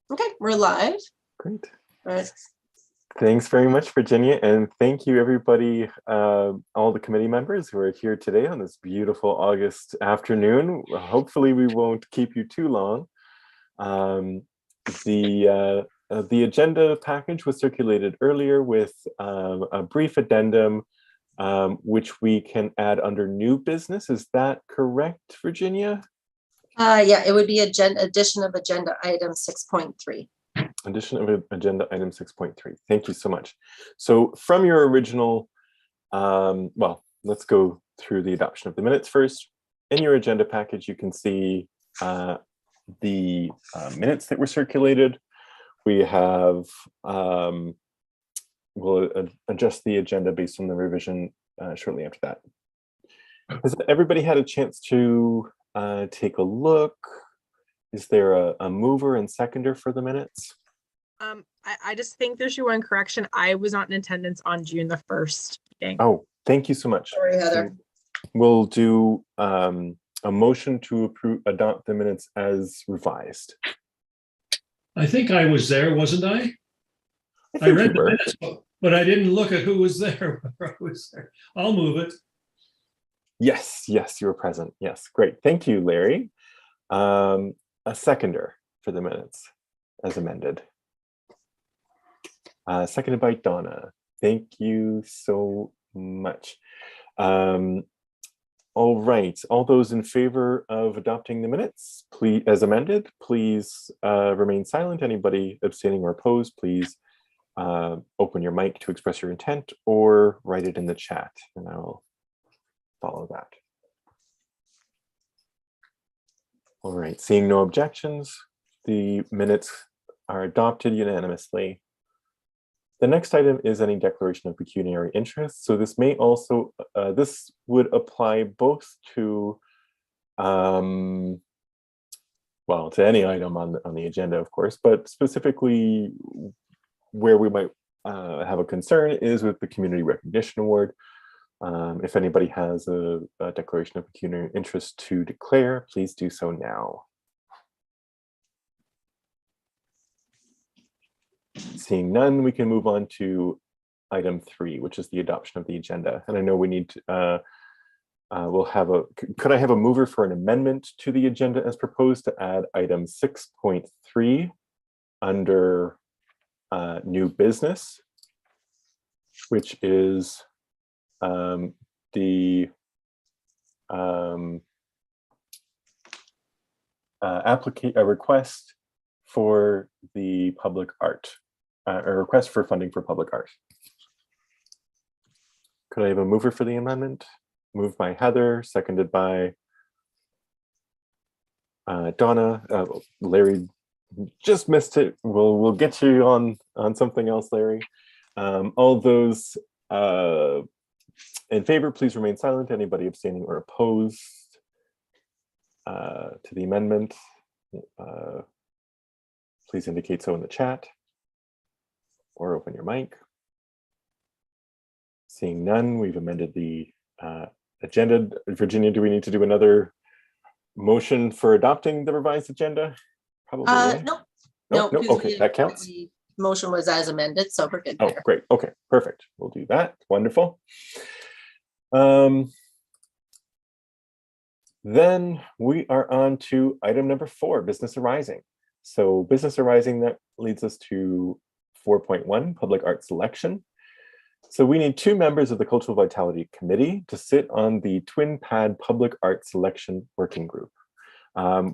Okay, we're live. Great. Right. Thanks very much, Virginia. And thank you, everybody, all the committee members who are here today on this beautiful August afternoon. Hopefully, we won't keep you too long. The agenda package was circulated earlier with a brief addendum, which we can add under new business. Is that correct, Virginia? Yeah, it would be addition of agenda item 6.3. Addition of agenda item 6.3. Thank you so much. So from your original, well, let's go through the adoption of the minutes first. In your agenda package, you can see the minutes that were circulated. We have, we'll adjust the agenda based on the revision shortly after that. Has everybody had a chance to take a look? Is there a mover and seconder for the minutes? I just think there's one correction. I was not in attendance on June the 1st meeting. Oh, thank you so much. Sorry, Heather. So we'll do a motion to adopt the minutes as revised. I think I was there, wasn't I? I read the minutes, but I didn't look at who was there. I was there. I'll move it. Yes, yes, you were present. Yes, great. Thank you, Larry. A seconder for the minutes as amended. Seconded by Donna. Thank you so much. All right, all those in favor of adopting the minutes, please, as amended, please remain silent. Anybody abstaining or opposed, please open your mic to express your intent or write it in the chat, and I'll follow that. All right, seeing no objections, the minutes are adopted unanimously. The next item is any declaration of pecuniary interest. So this may also, this would apply both to, well, to any item on the agenda, of course, but specifically where we might have a concern is with the Community Recognition Award. If anybody has a declaration of pecuniary interest to declare, please do so now. Seeing none, we can move on to item 3, which is the adoption of the agenda. And I know we need to, we'll have a, could I have a mover for an amendment to the agenda as proposed to add item 6.3 under new business, which is the a request for the public art, a request for funding for public art. Could I have a mover for the amendment? Moved by Heather, seconded by Donna. Larry just missed it. We'll get you on something else, Larry. All those in favor, please remain silent. Anybody abstaining or opposed to the amendment, please indicate so in the chat or open your mic. Seeing none, we've amended the agenda. Virginia, do we need to do another motion for adopting the revised agenda? Probably. Right? Nope. Nope. Okay, that counts. Motion was as amended, so we're good. Oh, great. Okay, perfect. We'll do that. Wonderful. Then we are on to item number 4, business arising. So business arising, that leads us to 4.1, public art selection. So we need 2 members of the Cultural Vitality Committee to sit on the Twin Pad Public Art Selection Working Group.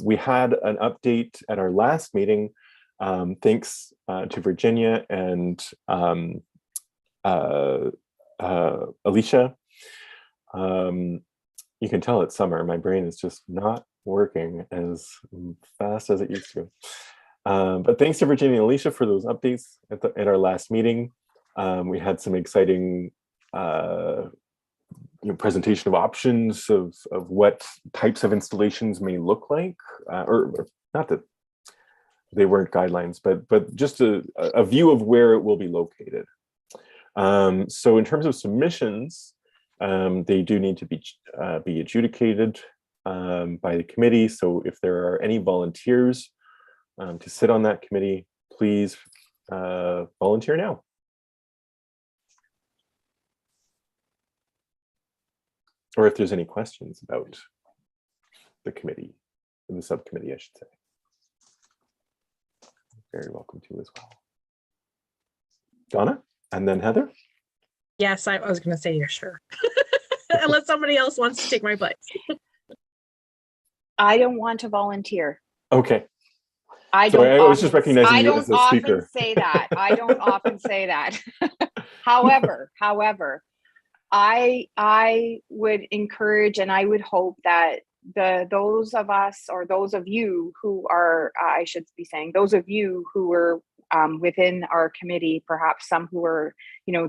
We had an update at our last meeting, thanks to Virginia and Alicia. You can tell it's summer. My brain is just not working as fast as it used to. But thanks to Virginia and Alicia for those updates at our last meeting. We had some exciting presentation of options of what types of installations may look like, or not that they weren't guidelines, but just a view of where it will be located. So in terms of submissions, they do need to be adjudicated by the committee. So if there are any volunteers to sit on that committee, please volunteer now. Or if there's any questions about the committee, the subcommittee, I should say. Very welcome to as well. Donna, and then Heather. Yes, I was going to say, yeah, sure. Unless somebody else wants to take my place. I don't want to volunteer. Okay. I Sorry, don't. I was just recognizing you as don't a often speaker. say that. I don't often say that. However, I would encourage and I would hope that those of us, or those of you who are, I should be saying, those of you who are within our committee, perhaps some who are,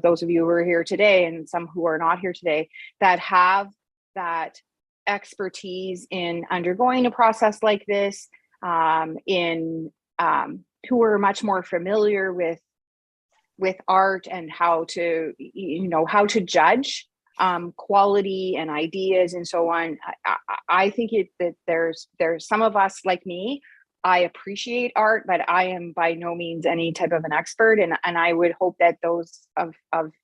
those of you who are here today and some who are not here today, that have that expertise in undergoing a process like this, who are much more familiar with art and how to judge quality and ideas and so on. I think that there's some of us like me. I appreciate art, but I am by no means any type of an expert. And I would hope that those of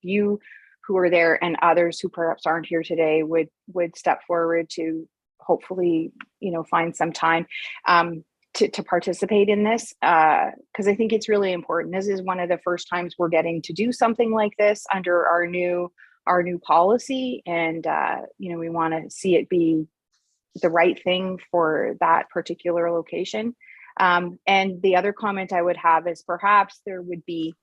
you who are there and others who perhaps aren't here today would step forward to hopefully, find some time to participate in this, because I think it's really important. This is one of the first times we're getting to do something like this under our new policy, and we want to see it be the right thing for that particular location. And the other comment I would have is perhaps there would be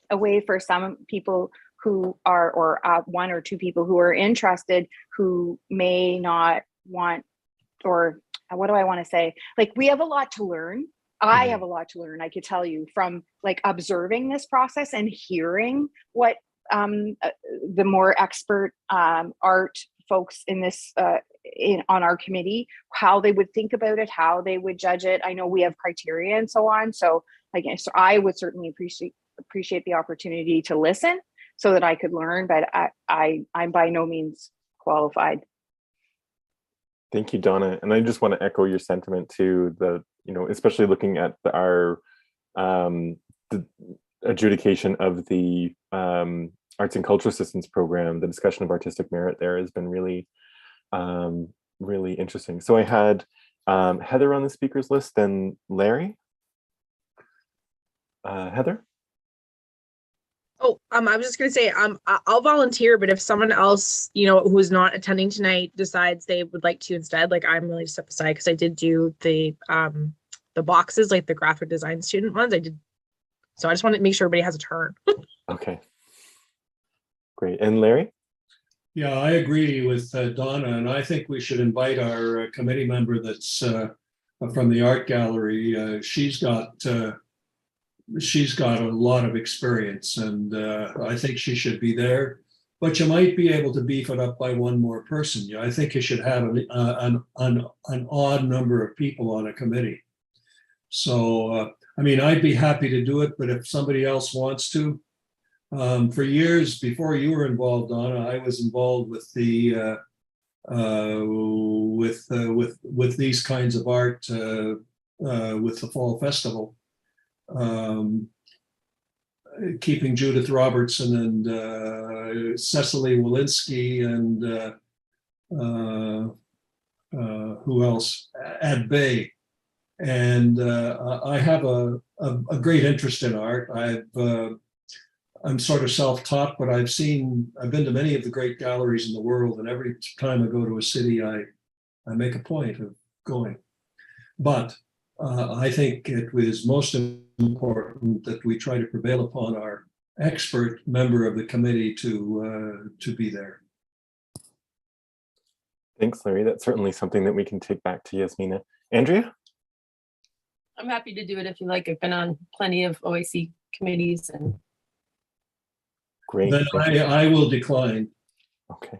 a way for some people who are, or one or two people who are interested, who may not want, or what do I want to say? Like, we have a lot to learn. I have a lot to learn, I could tell you, from like observing this process and hearing what the more expert art folks in this on our committee, how they would think about it, how they would judge it. I know we have criteria and so on. So again, so I would certainly appreciate the opportunity to listen so that I could learn, but I'm by no means qualified. Thank you, Donna. And I just want to echo your sentiment to the, especially looking at the adjudication of the Arts and Culture Assistance Program. The discussion of artistic merit there has been really, really interesting. So I had Heather on the speakers list, then Larry. Heather? Oh, I was just going to say, I'll volunteer, but if someone else, who's not attending tonight decides they would like to instead, like, I'm willing to step aside, because I did do the boxes, like the graphic design student ones. I did. So I just want to make sure everybody has a turn. Okay. Great. And Larry? Yeah, I agree with Donna, and I think we should invite our committee member that's from the art gallery. She's got a lot of experience, and I think she should be there. But you might be able to beef it up by one more person. I think you should have an odd number of people on a committee. So, I'd be happy to do it, but if somebody else wants to, for years before you were involved, Donna, I was involved with the with these kinds of art with the Fall Festival. Keeping Judith Robertson and Cecily Walensky and who else at bay, and I have a great interest in art. I'm sort of self-taught, but I've been to many of the great galleries in the world, and every time I go to a city, I make a point of going. But I think it was most important that we try to prevail upon our expert member of the committee to be there. Thanks, Larry. That's certainly something that we can take back to Yasmina. Andrea? I'm happy to do it if you like. I've been on plenty of OAC committees and. Great. Then I will decline. Okay.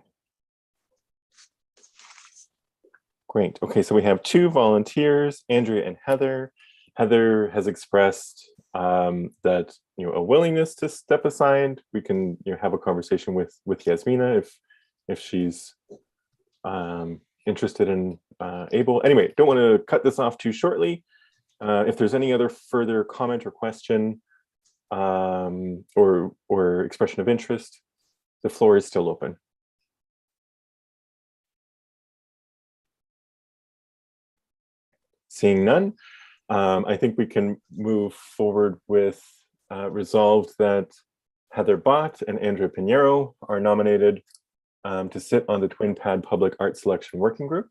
Great. Okay, so we have two volunteers, Andrea and Heather. Heather has expressed that a willingness to step aside. We can have a conversation with Yasmina if she's interested and able. Anyway, don't want to cut this off too shortly. If there's any other further comment or question or expression of interest, the floor is still open. Seeing none, I think we can move forward with resolved that Heather Bott and Andrea Pinheiro are nominated to sit on the Twin Pad Public Art Selection Working Group,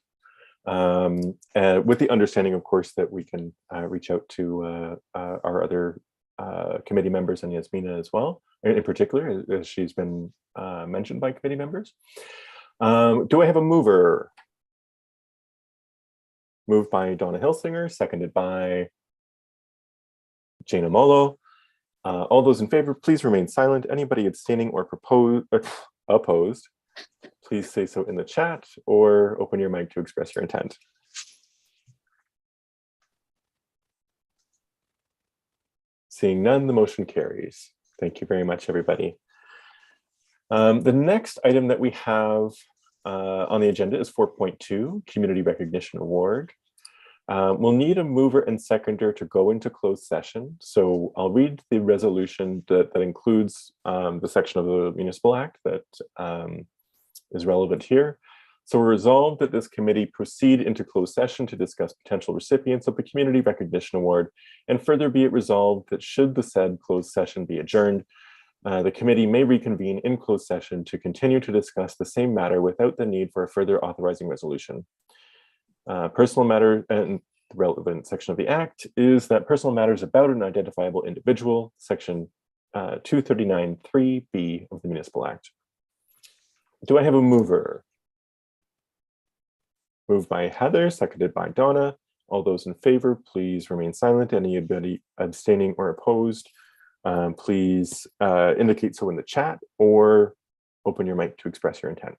with the understanding, of course, that we can reach out to our other committee members and Yasmina as well, in particular, as she's been mentioned by committee members. Do I have a mover? Moved by Donna Hilsinger, seconded by Jana Molo. All those in favor, please remain silent. Anybody abstaining or opposed, please say so in the chat or open your mic to express your intent. Seeing none, the motion carries. Thank you very much, everybody. The next item that we have on the agenda is 4.2, Community Recognition Award. We'll need a mover and seconder to go into closed session. So I'll read the resolution that includes the section of the Municipal Act that is relevant here. So we're resolved that this committee proceed into closed session to discuss potential recipients of the Community Recognition Award, and further be it resolved that should the said closed session be adjourned, the committee may reconvene in closed session to continue to discuss the same matter without the need for a further authorizing resolution. Personal matter and the relevant section of the Act is that personal matters about an identifiable individual, section 239(3)(b) of the Municipal Act. Do I have a mover? Moved by Heather, seconded by Donna. All those in favor, please remain silent. Anybody abstaining or opposed, please indicate so in the chat or open your mic to express your intent.